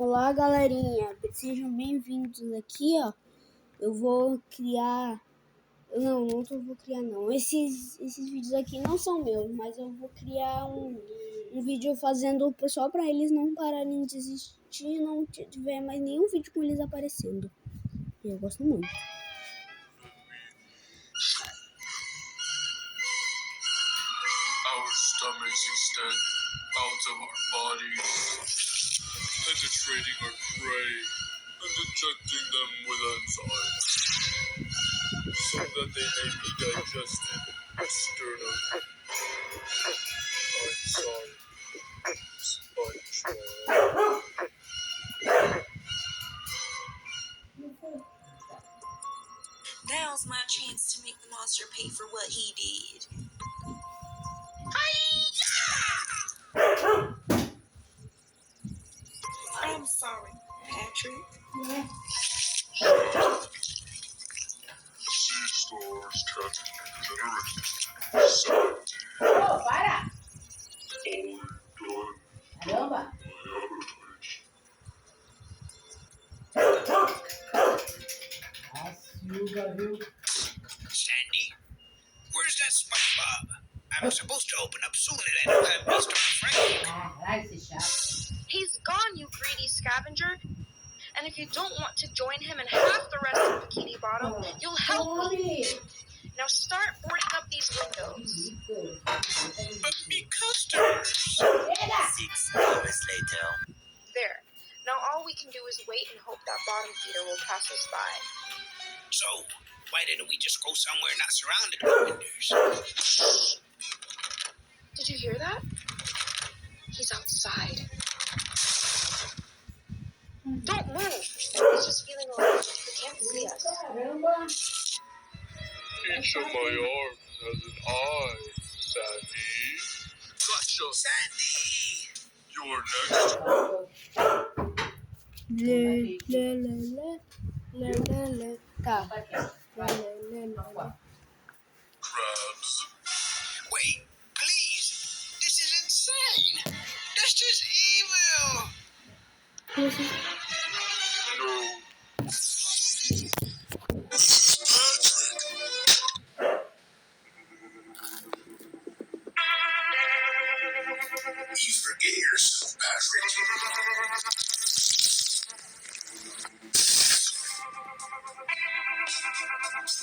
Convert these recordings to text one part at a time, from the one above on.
Olá, galerinha, sejam bem-vindos aqui, ó. Eu vou criar... Não vou criar, não. Esses vídeos aqui não são meus, mas eu vou criar um vídeo fazendo o pessoal para eles não pararem de desistir, não tiver mais nenhum vídeo com eles aparecendo. E eu gosto muito. Our stomachs extend out of our bodies, penetrating our prey and injecting them with enzymes, so that they may be digested externally. I'm sorry, SpongeBob. Now's my chance to make the monster pay for what he did. I'm sorry, Patrick. Sea stars can regenerate. Sandy. Oh, para! All done Caramba! by advertising. Açúcar, viu? Sandy? Where's that SpongeBob? I was supposed to open up soon and I don't have Mr. Frank. Caralho, esse chato. He's gone, you greedy scavenger. And if you don't want to join him and half the rest of Bikini Bottom, you'll help me. Now start boarding up these windows. But me customers. 6 hours later. There. Now all we can do is wait and hope that bottom feeder will pass us by. So, why didn't we just go somewhere not surrounded by windows? Did you hear that? He's outside. Don't move. He's just feeling around. He can't see us. Caramba! Each of my arms has an eye, Sandy. Gotcha. Sandy! You're next. Tá. Crabs. Wait, please! This is insane! That's just evil! No. You forget yourself, Patrick.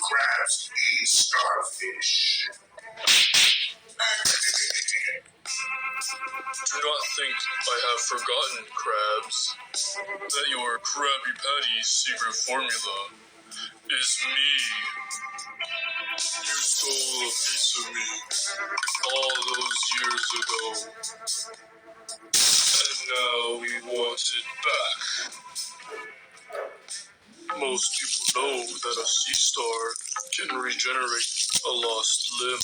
Crabs eat starfish. Do not think I have forgotten, crabs, that your Krabby Patty's secret formula is me. You stole a piece of me all those years ago, and now we want it back. Most people know that a sea star can regenerate a lost limb,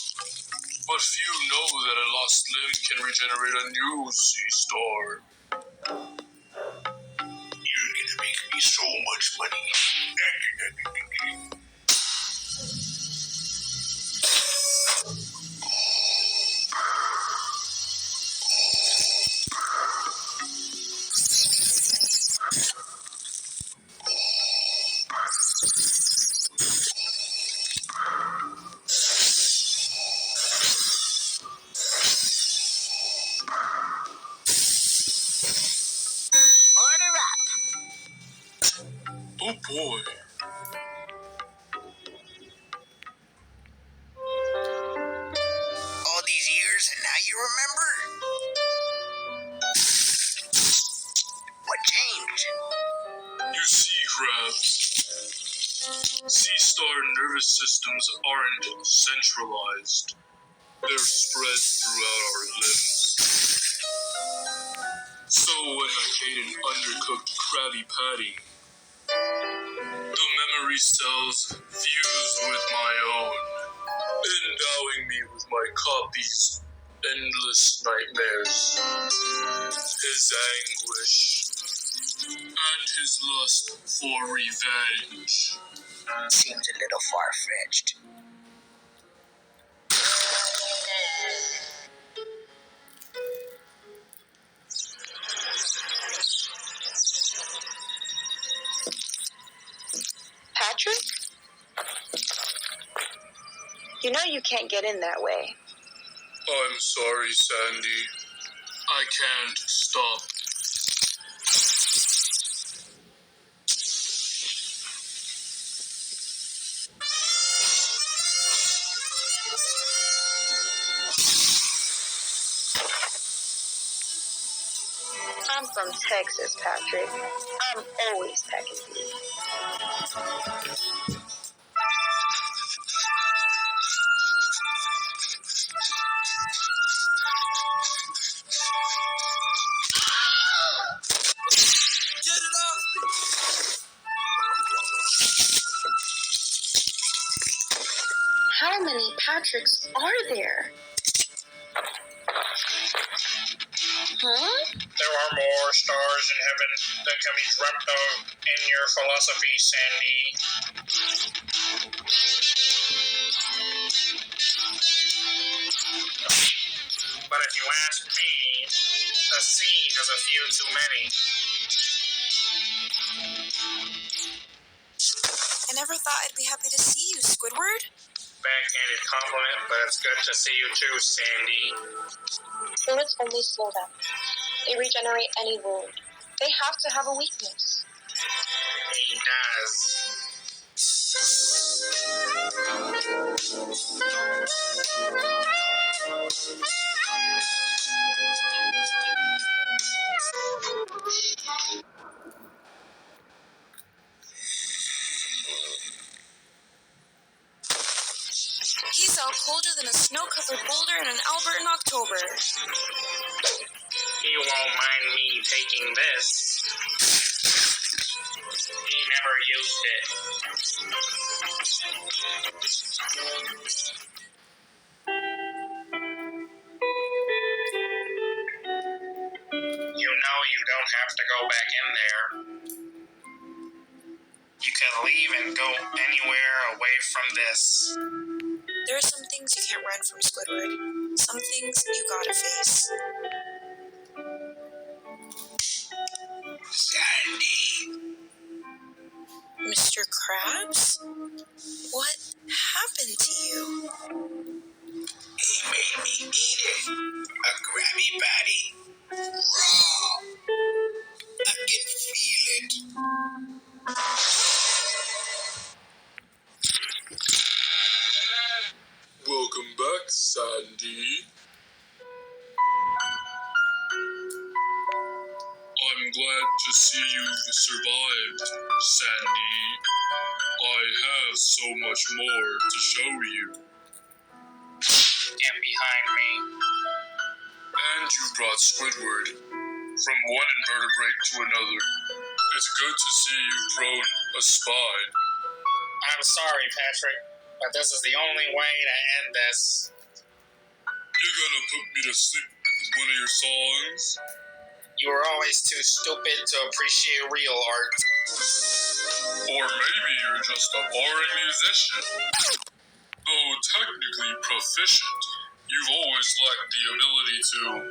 but few know that a lost limb can regenerate a new sea star. You're gonna make me so much money. Order up. Oh boy. All these years and now you remember? What changed? You see, crabs, sea star nervous systems aren't centralized. They're spread throughout our limbs. So when I ate an undercooked Krabby Patty, the memory cells fused with my own, endowing me with my copy's endless nightmares, his anguish, and his lust for revenge. Seems a little far-fetched. you can't get in that way. I'm sorry, Sandy. I can't stop. I'm from Texas, Patrick. I'm always packing heat. Get it off! How many Patricks are there? Huh? There are more stars in heaven than can be dreamt of in your philosophy, Sandy. But if you ask me, the sea has a few too many. I never thought I'd be happy to see you, Squidward. Backhanded compliment, but it's good to see you too, Sandy. Bullets only slow them. They regenerate any wound. They have to have a weakness. He does. He's out colder than a snow-covered boulder in an Albert in October. He won't mind me taking this. He never used it. You know you don't have to go back in there. You can leave and go anywhere away from this. There are some things you can't run from, Squidward. Some things you gotta face. Sandy. Mr. Krabs? What happened to you? He made me eat it. A Krabby Patty. Raw. I can feel it. Welcome back, Sandy. I'm glad to see you've survived, Sandy. I have so much more to show you. Get behind me. And you brought Squidward from one invertebrate to another. It's good to see you've grown a spine. I'm sorry, Patrick, but this is the only way to end this. You're gonna put me to sleep with one of your songs? You were always too stupid to appreciate real art. Or maybe you're just a boring musician. Though technically proficient, you've always lacked the ability to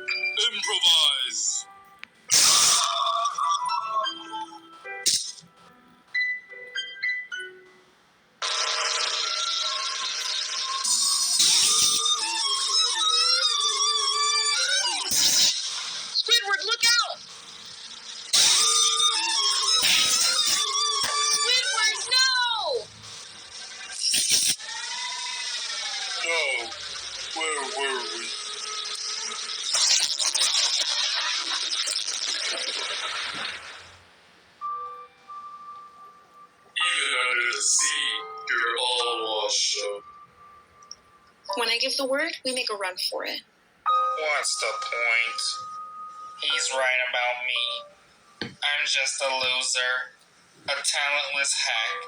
improvise. Squidward, look out! Squidward, no! No, where were we? Even under the sea, you're all washed up. When I give the word, we make a run for it. What's the point? He's right about me. I'm just a loser. A talentless hack.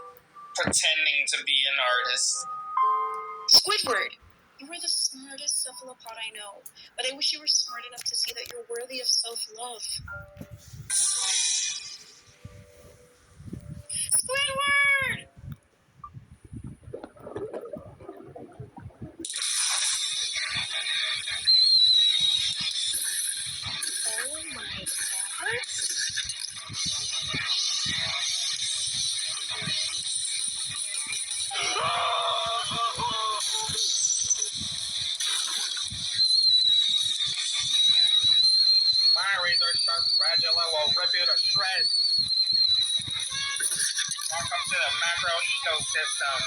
Pretending to be an artist. Squidward! You are the smartest cephalopod I know, but I wish you were smart enough to see that you're worthy of self-love. Squidward! Oh my god. ecosystem.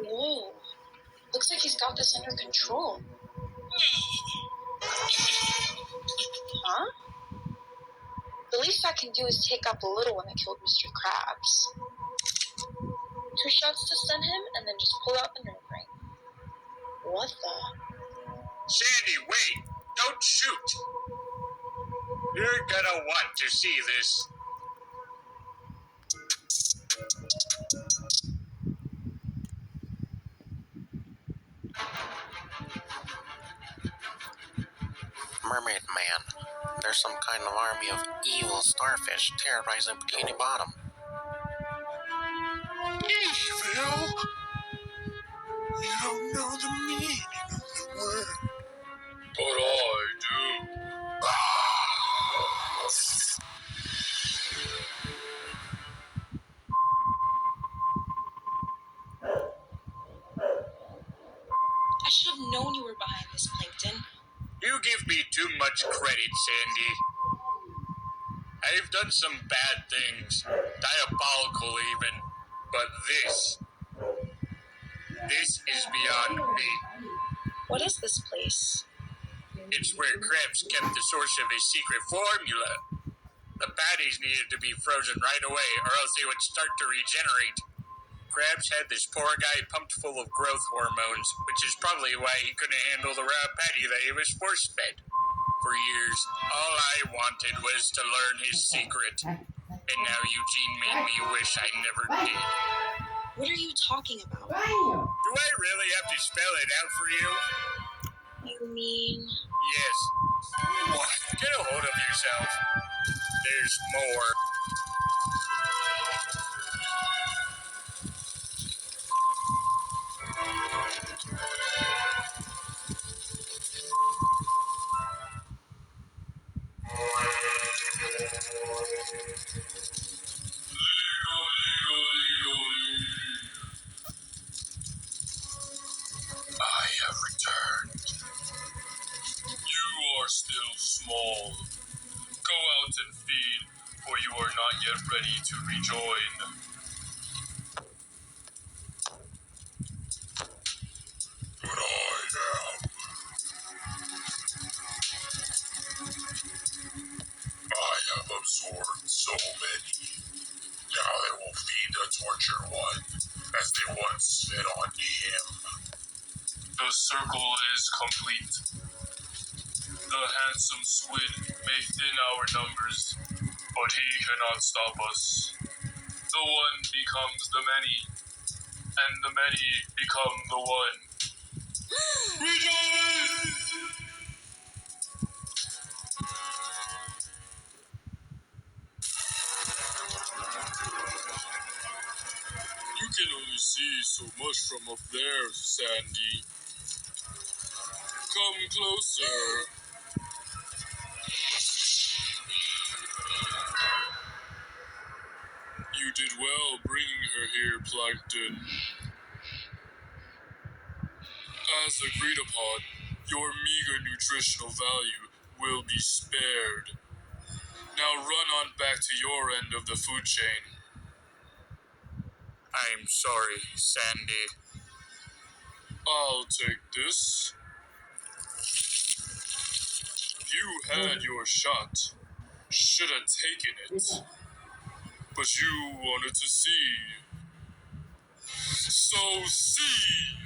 Whoa. Looks like he's got this under control. Huh? The least I can do is take out the little one that killed Mr. Krabs. 2 shots to stun him, and then just pull out the nerve ring. What the? Sandy, wait! Don't shoot! You're gonna want to see this. Mermaid Man. There's some kind of army of evil starfish terrorizing Bikini Bottom. Evil? You don't know the meaning of the word. But I do. I should have known you were behind this, Plankton. You give me too much credit, Sandy. I've done some bad things, diabolical even, but this is beyond me. What is this place? It's where Krabs kept the source of his secret formula. The patties needed to be frozen right away, or else they would start to regenerate. Krabs had this poor guy pumped full of growth hormones, which is probably why he couldn't handle the raw patty that he was force-fed. For years, all I wanted was to learn his secret. And now Eugene made me wish I never did. What are you talking about? Do I really have to spell it out for you? You mean... Yes. Get a hold of yourself. There's more. I have returned. You are still small. Go out and feed, for you are not yet ready to rejoin. But I am. I have absorbed so many. Now they will feed the tortured one, as they once fed on him. The circle is complete. The handsome squid may thin our numbers, but he cannot stop us. The one becomes the many, and the many become the one. Rejoice! You can only see so much from up there, Sandy. Come closer. You did well bringing her here, Plankton. As agreed upon, your meager nutritional value will be spared. Now run on back to your end of the food chain. I'm sorry, Sandy. I'll take this. You had your shot. Should have taken it. But you wanted to see. So see!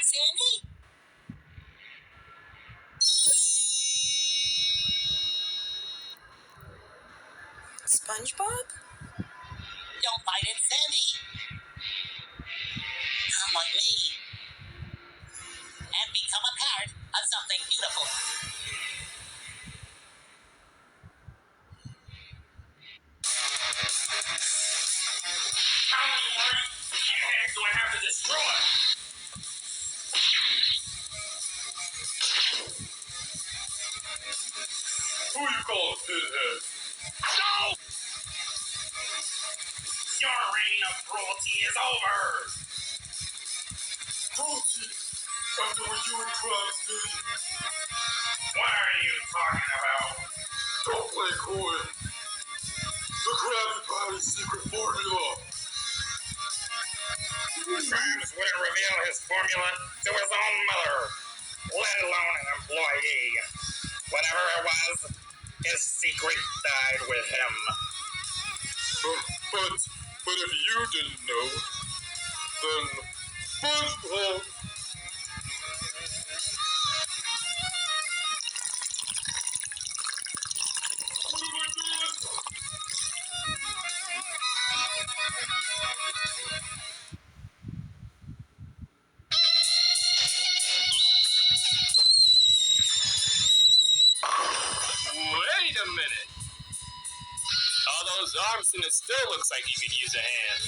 Sandy? SpongeBob? Don't bite it, Sandy. Come with me. And become a part of something beautiful. How many more pinheads do I have to destroy? Who you call a pinhead? No! Your reign of cruelty is over! and crabs did it. What are you talking about? Don't play coy. The Krabby Patty secret formula. Krabs wouldn't reveal his formula to his own mother, let alone an employee. Whatever it was, his secret died with him. But if you didn't know, then SpongeBob. What have I done? Wait a minute. All those arms and it still looks like you could use a hand.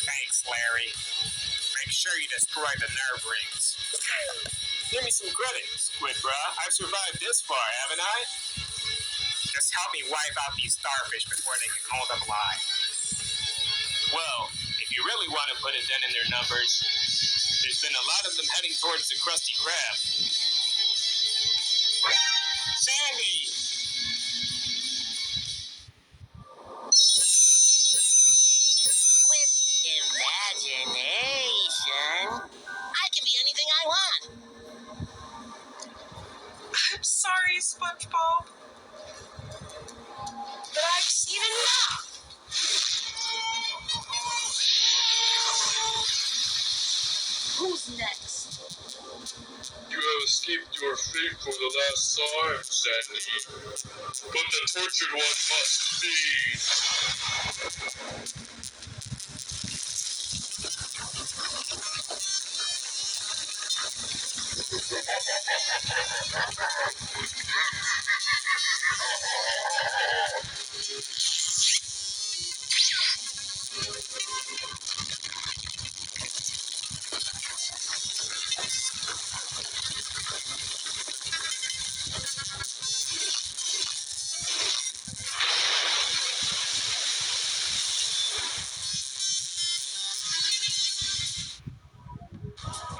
Thanks, Larry. Make sure you destroy the nerve rings. Give me some credit, Squid Bra. I've survived this far, haven't I? Just help me wipe out these starfish before they can hold up alive. Well, if you really want to put a dent in their numbers, there's been a lot of them heading towards the Krusty Krab. Sandy! With imagination, I can be anything I want. I'm sorry, SpongeBob. But I've seen enough. Who's next? You have escaped your fate for the last time, Sandy. But the tortured one must feed.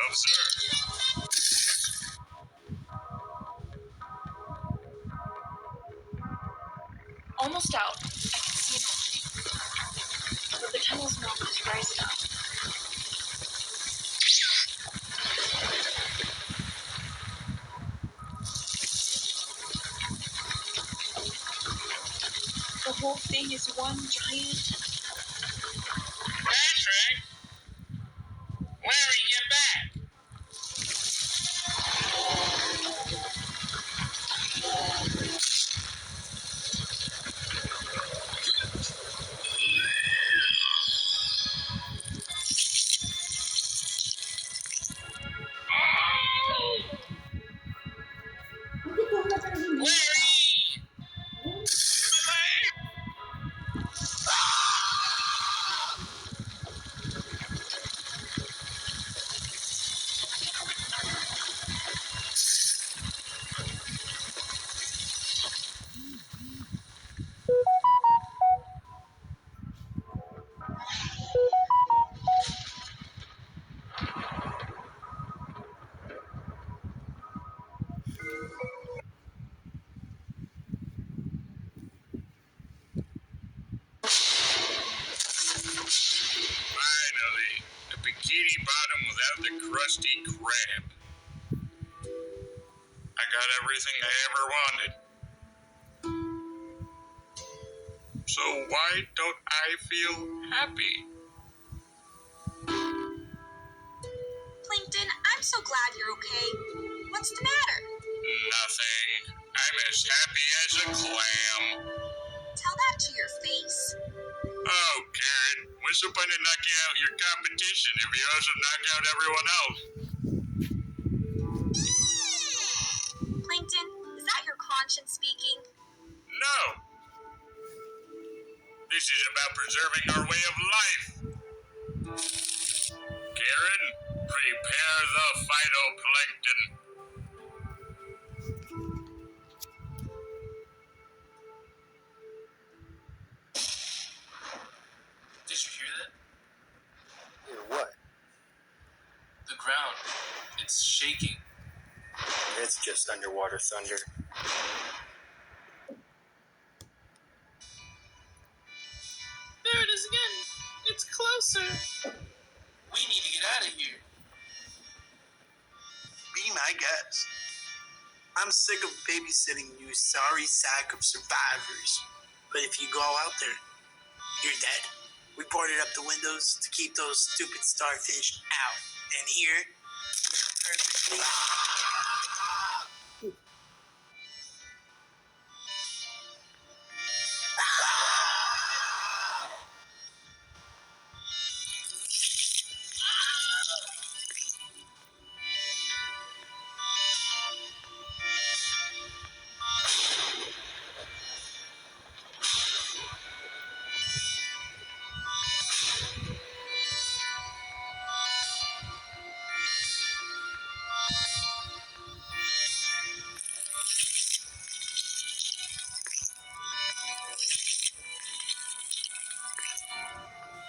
Observe. Almost out. I can see it opening. But the tunnel's not just rising up. The whole thing is one giant... Patrick! Larry, get back! Larry! Finally, a bikini bottom without the Krusty Krab. I got everything I ever wanted. So why don't I feel happy? Plankton, I'm so glad you're okay. What's the matter? Nothing. I'm as happy as a clam. Tell that to your face. Oh, Karen, what's the point of knocking out your competition if you also knock out everyone else? Plankton, is that your conscience speaking? No. This is about preserving our way of life. Karen, prepare the phytoplankton. Did you hear that? Hear what? The ground. It's shaking. It's just underwater thunder. There it is again. It's closer. We need to get out of here. Be my guest. I'm sick of babysitting you sorry sack of survivors. But if you go out there, you're dead. We boarded up the windows to keep those stupid starfish out. And here, we are perfectly...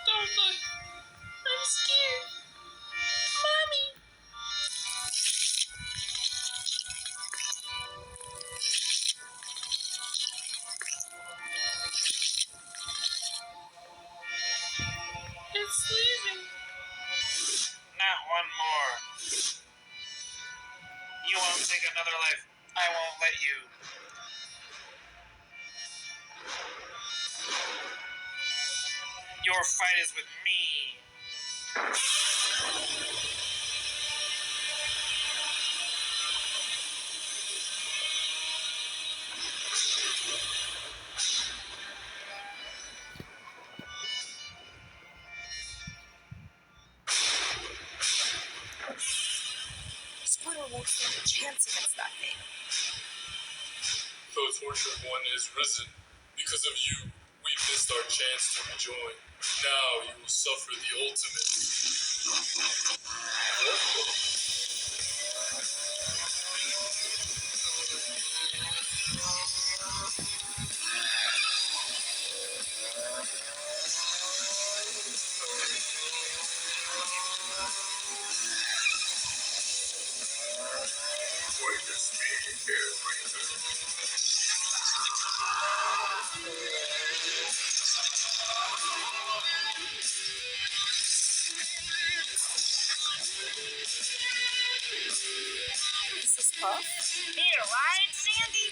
Don't look. I'm scared. Mommy. It's leaving. Not one more. You won't take another life. I won't let you. Your fight is with me. Squidward won't stand a chance against that thing. The tortured one is risen. Because of you, we missed our chance to rejoin. Now you will suffer the ultimate. Witness me, everything. Is this Puff? Here, right, Sandy?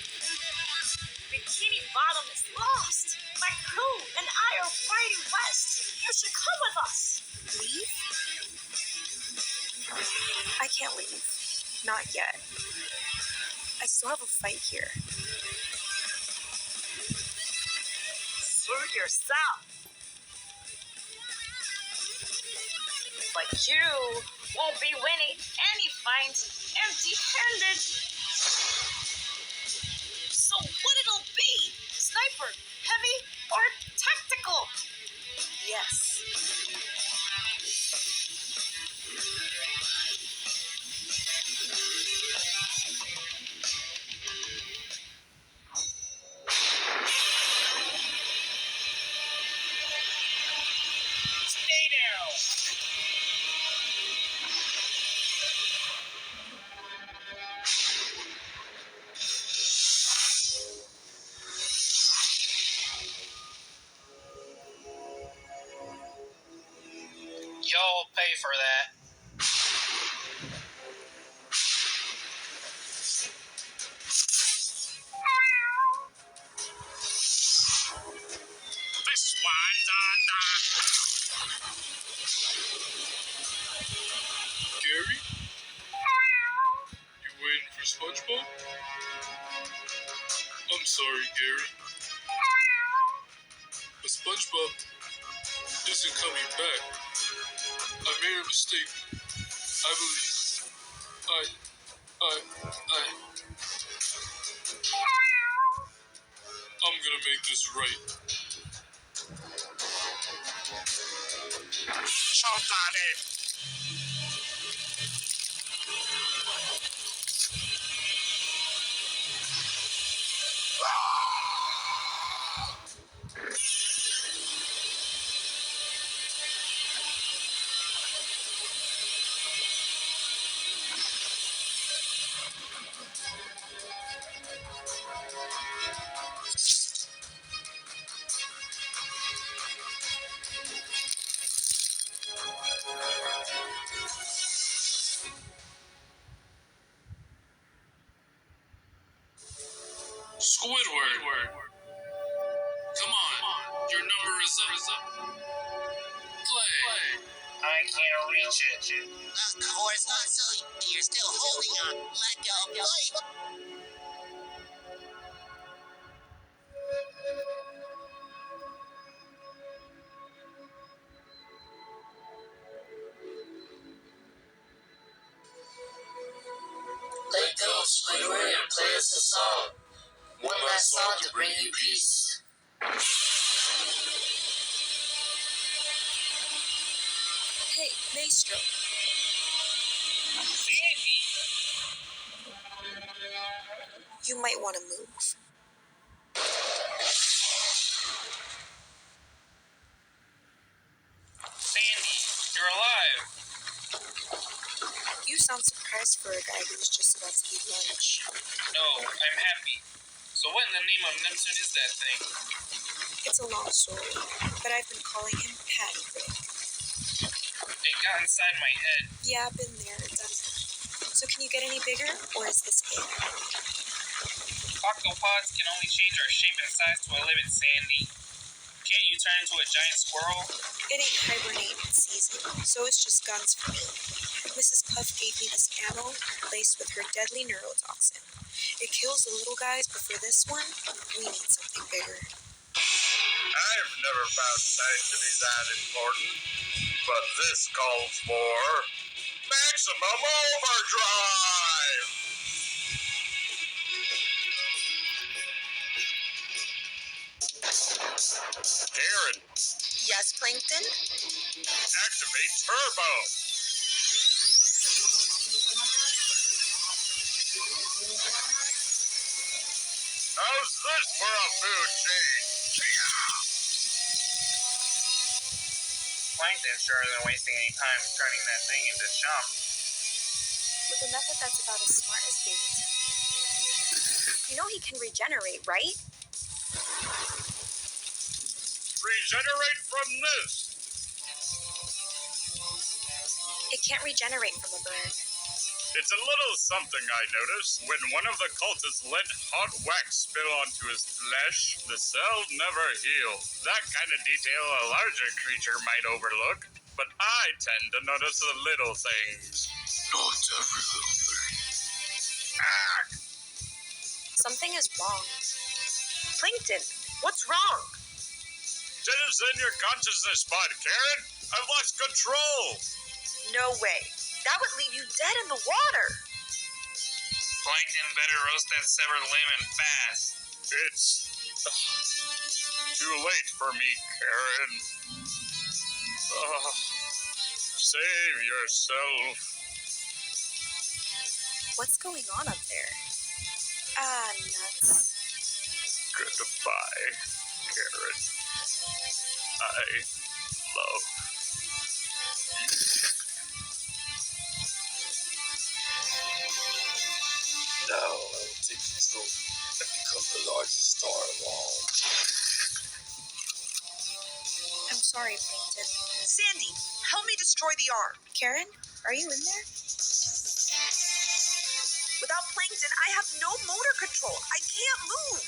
Bikini Bottom is lost. My crew and I are fighting west. You should come with us. Leave? I can't leave. Not yet. I still have a fight here. Suit yourself. But you won't be winning any fight empty-handed. So what it'll be? Sniper, heavy, or tactical? Yes. Stay down. Y'all pay for that. This one's on the... Gary? You waiting for SpongeBob? I'm sorry, Gary. But SpongeBob isn't coming back. I made a mistake. I believe. I'm gonna make this right. Choke on it. Squidward. Come on, your number is up. Play. I can't reach it. Of course not, so you're still holding on. Let go. Play. Let go, Squidward, and play us a song. One last song to bring you peace. Hey, Maestro. Sandy! You might want to move. Sandy, you're alive. You sound surprised for a guy who's just about to eat lunch. No, I'm happy. So what in the name of Neptune is that thing? It's a long story, but I've been calling him Patty Rick. It got inside my head. Yeah, I've been there, done that. So can you get any bigger, or is this it? Octopods can only change our shape and size to a limit, Sandy. Can't you turn into a giant squirrel? It ain't hibernate season, so it's just guns for me. Mrs. Puff gave me this ammo laced with her deadly neurotoxin. It kills the little guys, but for this one, we need something bigger. I've never found science to be that important, but this calls for maximum overdrive! Karen, Yes, Plankton? activate turbo! How's this for a food chain? Plankton sure isn't wasting any time turning that thing into chum. With a method that's about as smart as bait. You know he can regenerate, right? Regenerate from this! It can't regenerate from a burn. It's a little something I noticed. When one of the cultists let hot wax spill onto his flesh, the cell never healed. That kind of detail a larger creature might overlook, but I tend to notice the little things. Not every little thing. Ah! Something is wrong. Plankton, what's wrong? Jettison your consciousness pod, Karen! I've lost control! No way. That would leave you dead in the water. Plankton better roast that severed limb and fast. It's too late for me, Karen. Save yourself. What's going on up there? Ah, nuts. Goodbye, Karen. I love you. Now I will take control and become the largest star of all. I'm sorry, Plankton. Sandy, help me destroy the arm. Karen, are you in there? Without Plankton, I have no motor control. I can't move.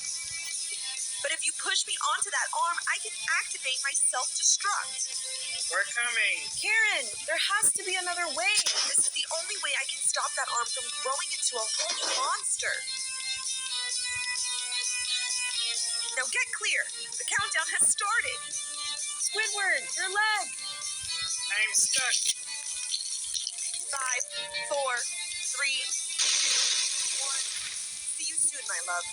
But if you push me onto that arm, I can activate my self-destruct. We're coming. Karen, there has to be another way. This is the only way I can stop that arm from growing into a whole new monster. Now get clear. The countdown has started. Squidward, your leg. I'm stuck. 5, 4, 3, 1. See you soon, my love.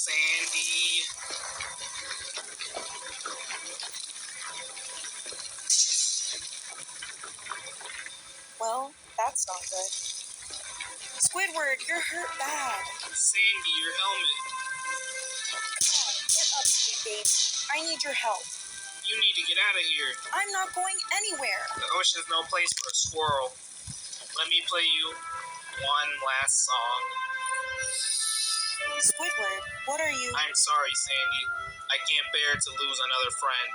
Sandy. Well, that's not good. Squidward, you're hurt bad. Sandy, your helmet. Come on, get up, sweet babe. I need your help. You need to get out of here. I'm not going anywhere. The ocean's no place for a squirrel. Let me play you one last song. Squidward, what are you? I'm sorry, Sandy. I can't bear to lose another friend.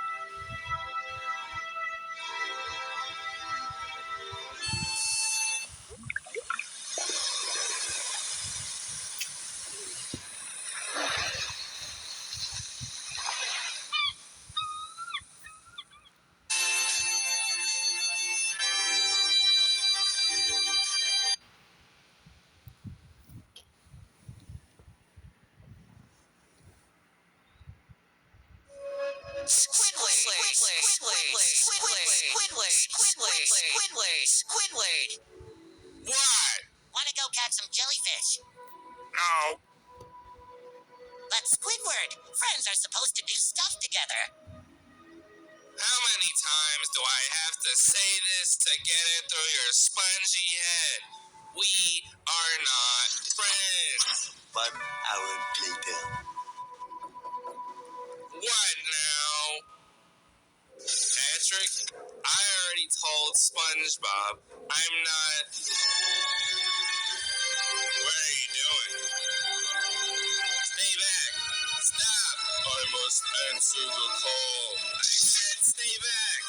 Squidward. What? Wanna go catch some jellyfish? No. But Squidward, friends are supposed to do stuff together. How many times do I have to say this to get it through your spongy head? We are not friends. 1 hour later. What now? Patrick, I already told SpongeBob I'm not... What are you doing? Stay back. Stop. I must answer the call. I said stay back.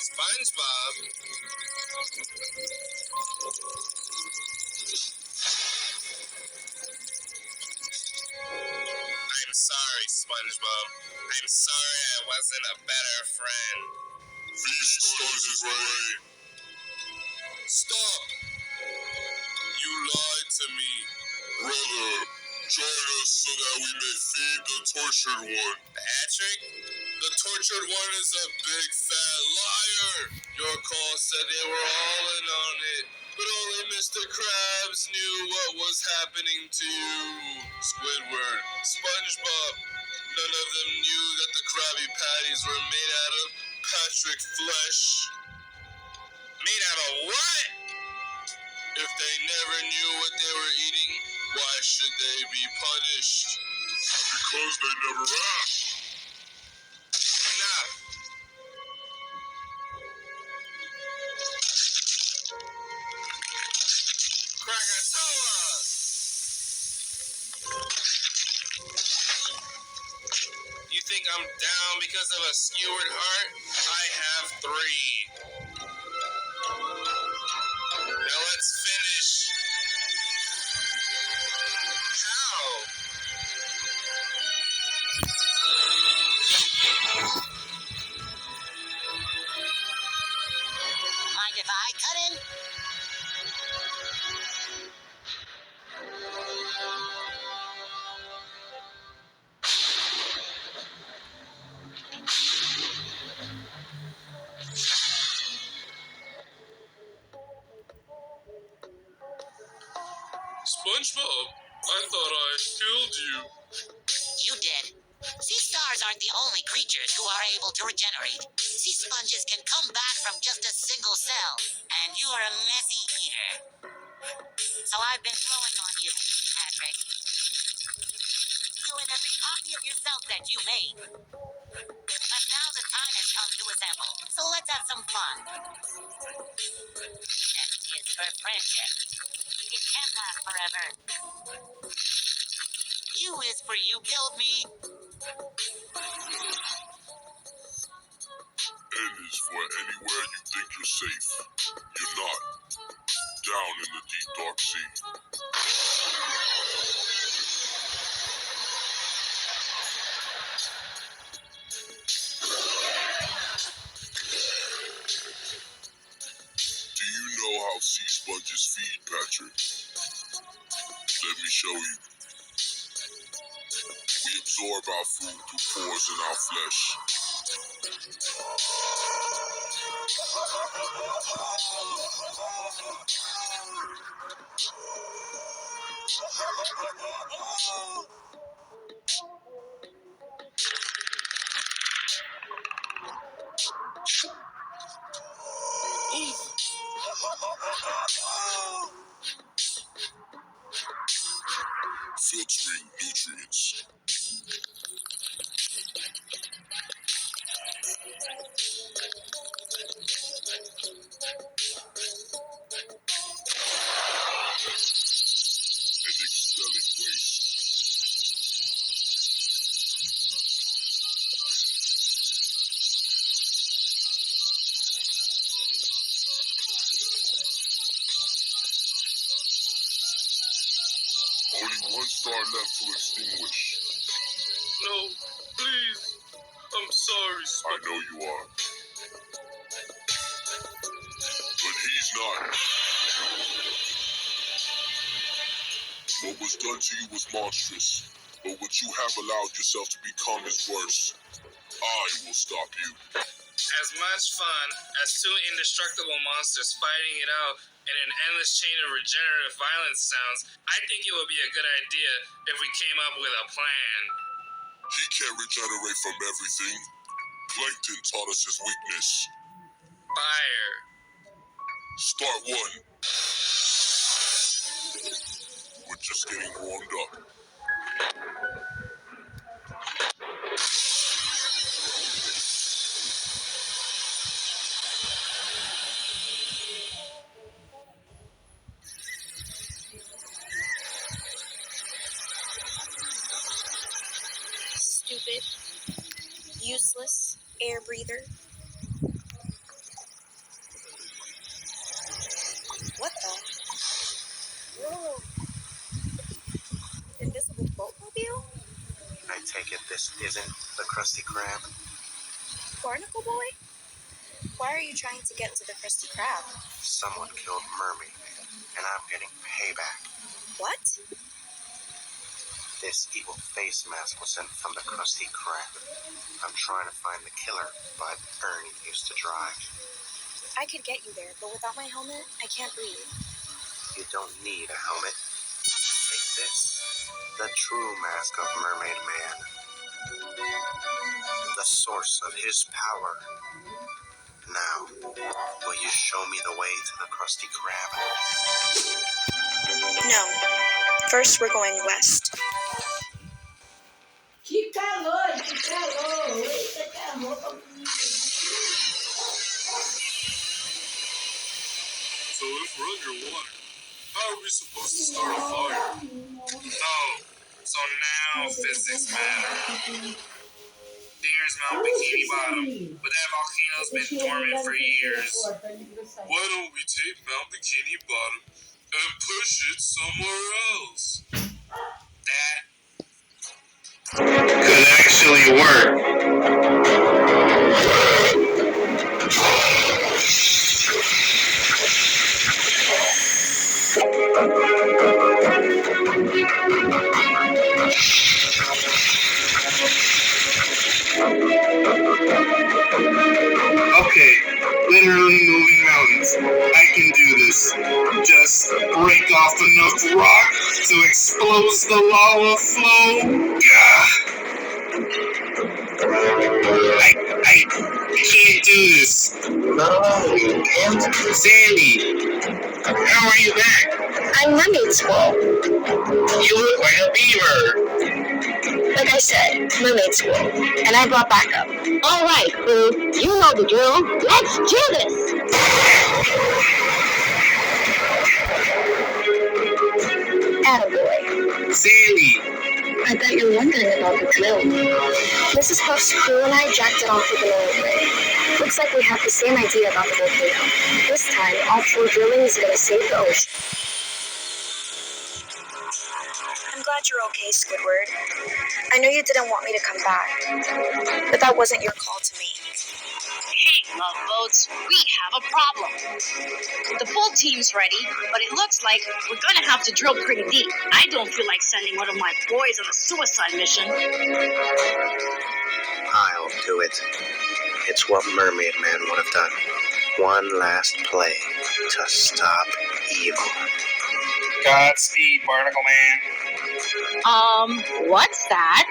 SpongeBob? I'm sorry, SpongeBob. I'm sorry I wasn't a better friend. Feast on his brain. Stop! You lied to me. Brother, join us so that we may feed the tortured one. Patrick? The tortured one is a big fat liar. Your call said they were all in on it, but only Mr. Krabs knew what was happening to you. Squidward, SpongeBob, none of them knew that the Krabby Patties were made out of Patrick flesh. Made out of what? If they never knew what they were eating, why should they be punished? Because they never asked. Enough. Krakatoa! You think I'm down because of a skewered heart? I have 3. Now let's finish. How? Mind if I cut in? SpongeBob, I thought I killed you. You did. Sea stars aren't the only creatures who are able to regenerate. Sea sponges can come back from just a single cell, and you are a messy eater. So I've been throwing on you, Patrick. You and every copy of yourself that you made. But now the time has come to assemble, so let's have some fun. F is for friendship. It can't last forever. U is for you killed me. N is for anywhere you think you're safe. You're not. Down in the deep dark sea. Do you know how sea sponges feed, Patrick? Let me show you. We absorb our food through pores in our flesh. Filtering nutrients. And expelling waste. Only 1 star left to extinguish. No, please. I'm sorry, I know you are. But he's not. What was done to you was monstrous, but what you have allowed yourself to become is worse. I will stop you. As much fun as two indestructible monsters fighting it out in an endless chain of regenerative violence sounds, I think it would be a good idea if we came up with a plan. He can't regenerate from everything. Plankton taught us his weakness. Fire. Start one. We're just getting warmed up. Stupid, useless air breather. What the? Whoa. Invisible boatmobile? I take it this isn't the Krusty Krab? Barnacle Boy? Why are you trying to get to the Krusty Krab? Someone killed Mermaid Man, and I'm getting payback. What? This evil face mask was sent from the Krusty Krab. I'm trying to find the killer, but Ernie used to drive. I could get you there, but without my helmet, I can't breathe. You don't need a helmet. Take this, the true mask of Mermaid Man. The source of his power. Now, will you show me the way to the Krusty Krab? No. First, we're going west. Que calor, que calor. Eita, que a roupa bonita. So if we're underwater, how are we supposed to start a fire? Oh, so now physics matter. There's Mount Bikini Bottom, but that volcano's been dormant for years. Why don't we take Mount Bikini Bottom and push it somewhere else? That could actually work. Okay, literally moving mountains. I can do this. Just break off enough rock to explode the lava flow. Gah. I can't do this. No, you can't. Sandy, how are you back? I'm Mermaid School. You look like a beaver. Like I said, Mermaid School. And I brought backup. All right, crew. You know the drill. Let's do this! Attaboy. Sandy. I bet you're wondering about the drill. Mrs. Puff's crew and I jacked it off with an oil rig. Looks like we have the same idea about the volcano. This time, offshore drilling is going to save the ocean. I'm glad you're okay, Squidward. I know you didn't want me to come back, but that wasn't your call to make. Hey, love boats, we have a problem. The full team's ready, but it looks like we're gonna have to drill pretty deep. I don't feel like sending one of my boys on a suicide mission. I'll do it. It's what Mermaid Man would have done. One last play to stop evil. Godspeed, Barnacle Man. What's that?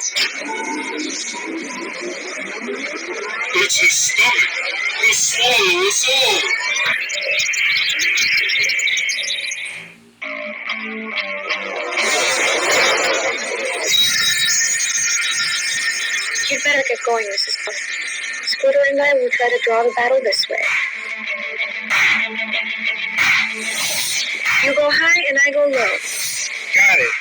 It's his stomach. He'll swallow us all. You'd better get going, Mrs. Puff. Squidward and I will try to draw the battle this way. You go high and I go low. Got it.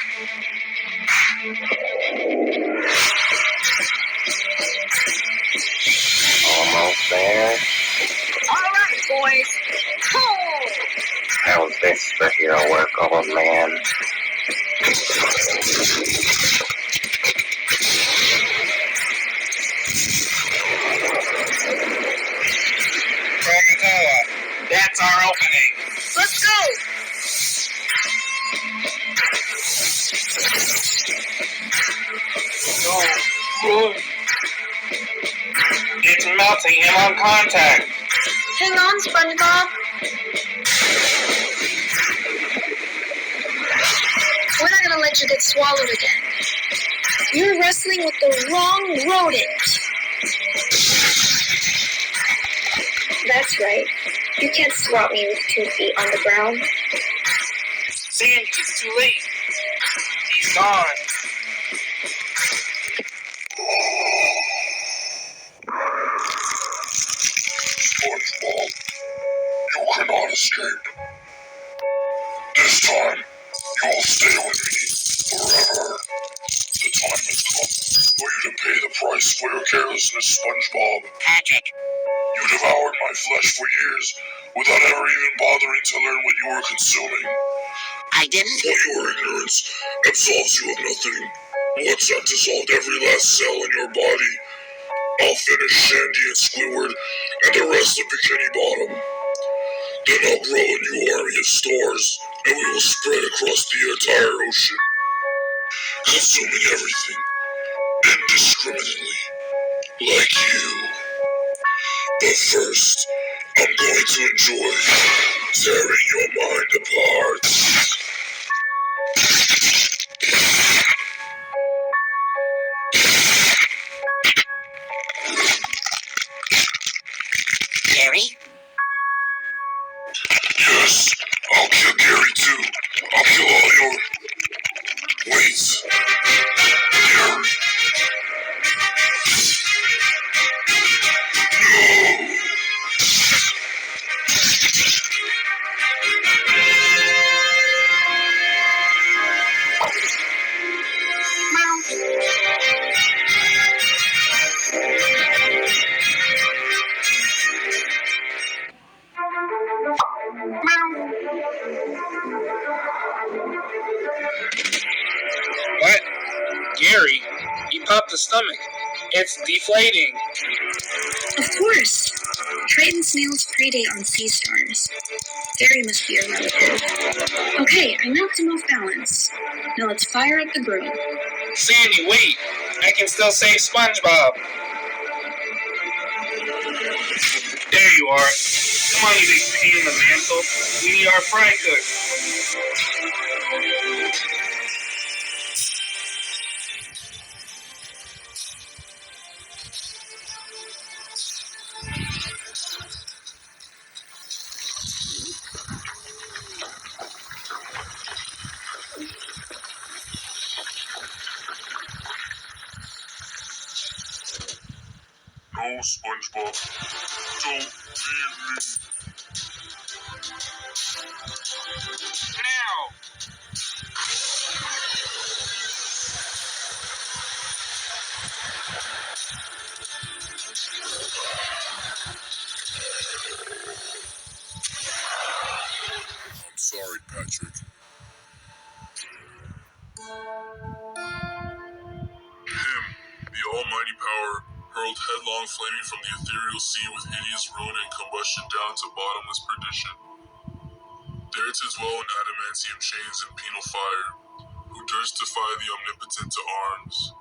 Almost there. All right, boys. Pull! How's this for hero work, old man? Krakatoa, that's our opening. Let's go! It's melting him on contact. Hang on, SpongeBob. We're not gonna let you get swallowed again. You're wrestling with the wrong rodent. That's right. You can't swat me with 2 feet on the ground. Sandy, it's too late. He's gone. SpongeBob, you cannot escape. This time, you will stay with me forever. The time has come for you to pay the price for your carelessness, SpongeBob. Patrick, You devoured my flesh for years without ever even bothering to learn what you were consuming. I didn't. But your ignorance absolves you of nothing. Once I've dissolved every last cell in your body, I'll finish Sandy and Squidward and the rest of Bikini Bottom. Then I'll grow a new army of stars, and we will spread across the entire ocean, consuming everything, indiscriminately, like you. But first, I'm going to enjoy tearing your mind apart. Gary? Yes, I'll kill Gary too. I'll kill all your... Wait. Gary. No. What? Gary, you popped the stomach. It's deflating. Of course. Triton snails predate on sea stars. Gary must be a relative. Okay, I knocked him off balance. Now let's fire up the grill. Sandy, wait. I can still save SpongeBob. There you are. Come on, you big pain in the mantle. We need our fry cook. No, SpongeBob. Don't leave me. Now! I'm sorry, Patrick. Him, the almighty power, hurled headlong flaming from the ethereal sea with hideous ruin and combustion down to bottomless perdition. There to dwell in adamantium chains and penal fire, who durst defy the omnipotent to arms.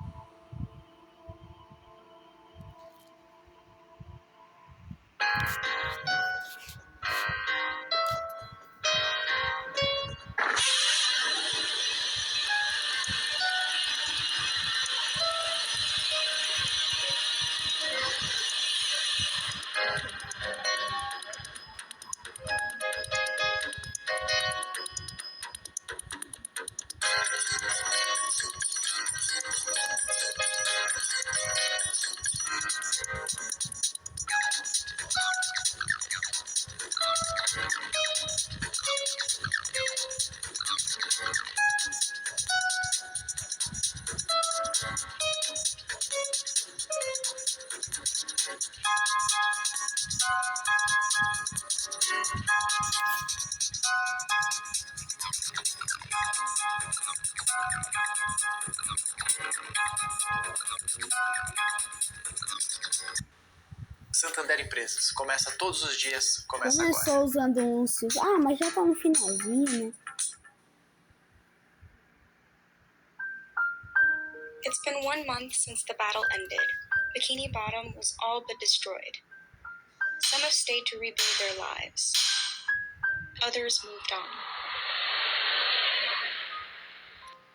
Santander Empresas. Começa todos os dias, começa Começou agora. os anúncios. Ah, mas já tá no finalzinho, né? It's been 1 month since the battle ended. Bikini Bottom was all but destroyed. Some have stayed to rebuild their lives. Others moved on.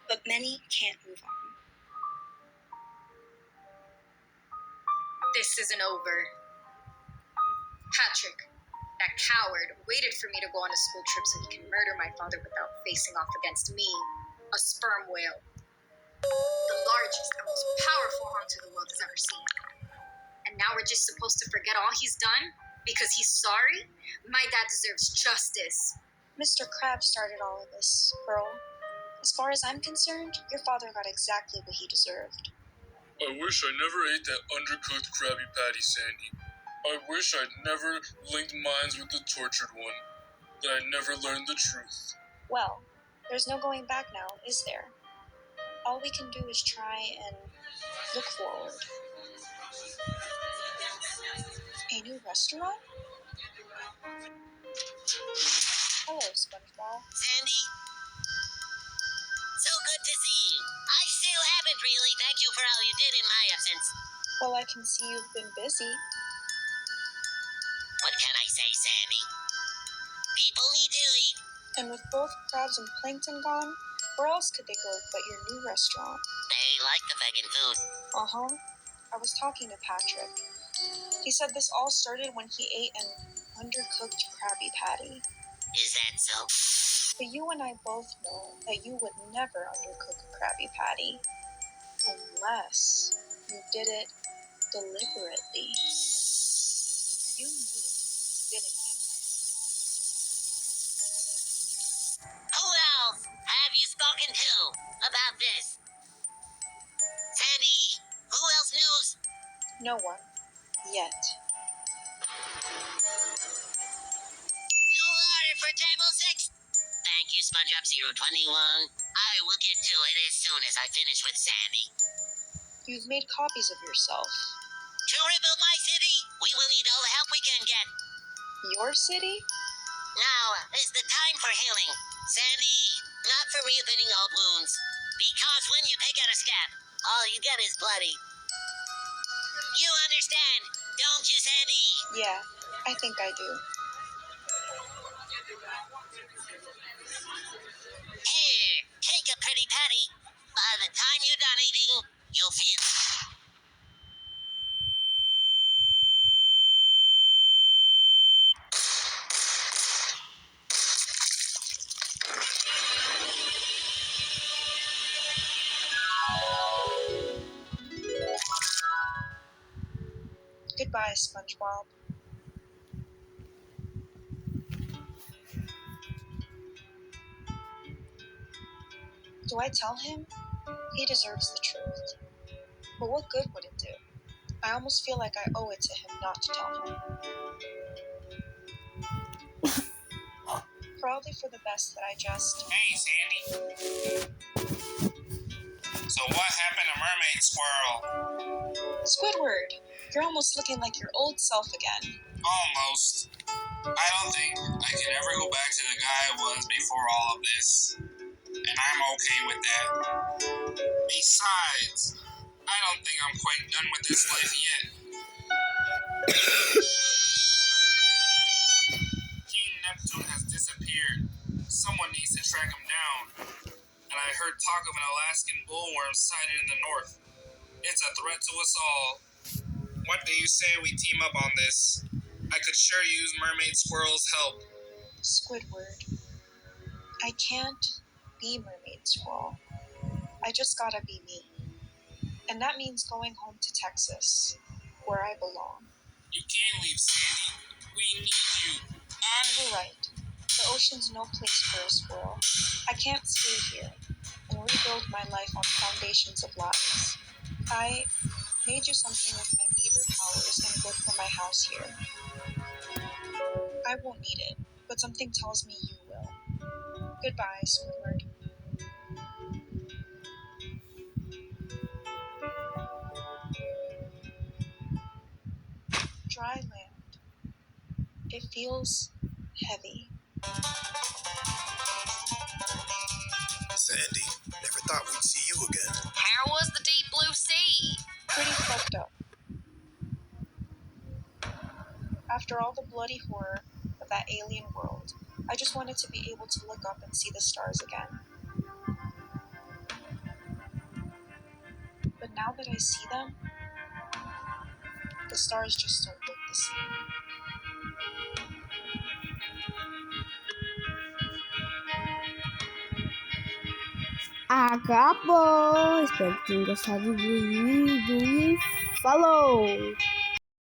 But many can't move on. This isn't over. Patrick, that coward, waited for me to go on a school trip so he can murder my father without facing off against me, a sperm whale. The largest and most powerful hunter the world has ever seen. And now we're just supposed to forget all he's done? Because he's sorry? My dad deserves justice. Mr. Krabs started all of this, Pearl. As far as I'm concerned, your father got exactly what he deserved. I wish I never ate that undercooked Krabby Patty, Sandy. I wish I'd never linked minds with the tortured one. That I never learned the truth. Well, there's no going back now, is there? All we can do is try and look forward. A new restaurant? Hello, SpongeBob. Sandy? So good to see you. I still haven't really thanked you for all you did in my absence. Well, I can see you've been busy. What can I say, Sandy? People need to eat. And with both Krabs and Plankton gone, where else could they go but your new restaurant? They like the vegan food. Uh-huh. I was talking to Patrick. He said this all started when he ate an undercooked Krabby Patty. Is that so? But you and I both know that you would never undercook a Krabby Patty. Unless you did it deliberately. You knew, didn't you? Who else have you spoken to about this? Sandy, who else knows? No one. Yet. New order for table 6. Thank you, SpongeBob021. I will get to it as soon as I finish with Sandy. You've made copies of yourself. To rebuild my city, we will need all the help we can get. Your city? Now is the time for healing. Sandy, not for reopening old wounds. Because when you pick out a scab, all you get is bloody. You understand, don't you, Sandy? Yeah, I think I do. Here, take a pretty patty. By the time you're done eating, you'll feel. Goodbye, SpongeBob. Do I tell him? He deserves the truth. But what good would it do? I almost feel like I owe it to him not to tell him. Probably for the best that I just... Hey, Sandy. So what happened to Mermaid Squirrel? Squidward, you're almost looking like your old self again. Almost. I don't think I can ever go back to the guy I was before all of this. And I'm okay with that. Besides, I don't think I'm quite done with this life yet. King Neptune has disappeared. Someone needs to track him down. And I heard talk of an Alaskan bullworm sighted in the north. It's a threat to us all. What do you say we team up on this? I could sure use Mermaid Squirrel's help. Squidward, I can't be Mermaid Squirrel. I just gotta be me. And that means going home to Texas, where I belong. You can't leave, Sandy. We need you. You're right. The ocean's no place for a squirrel. I can't stay here and rebuild my life on foundations of lies. I made you something with my favorite powers and built for my house here. I won't need it, but something tells me you will. Goodbye, Squidward. Dry land. It feels heavy. Sandy, never thought we'd see you again. How was the deep blue bloody horror of that alien world. I just wanted to be able to look up and see the stars again. But now that I see them, the stars just don't look the same. Acabou! Espero que tenham gostado do vídeo e falou!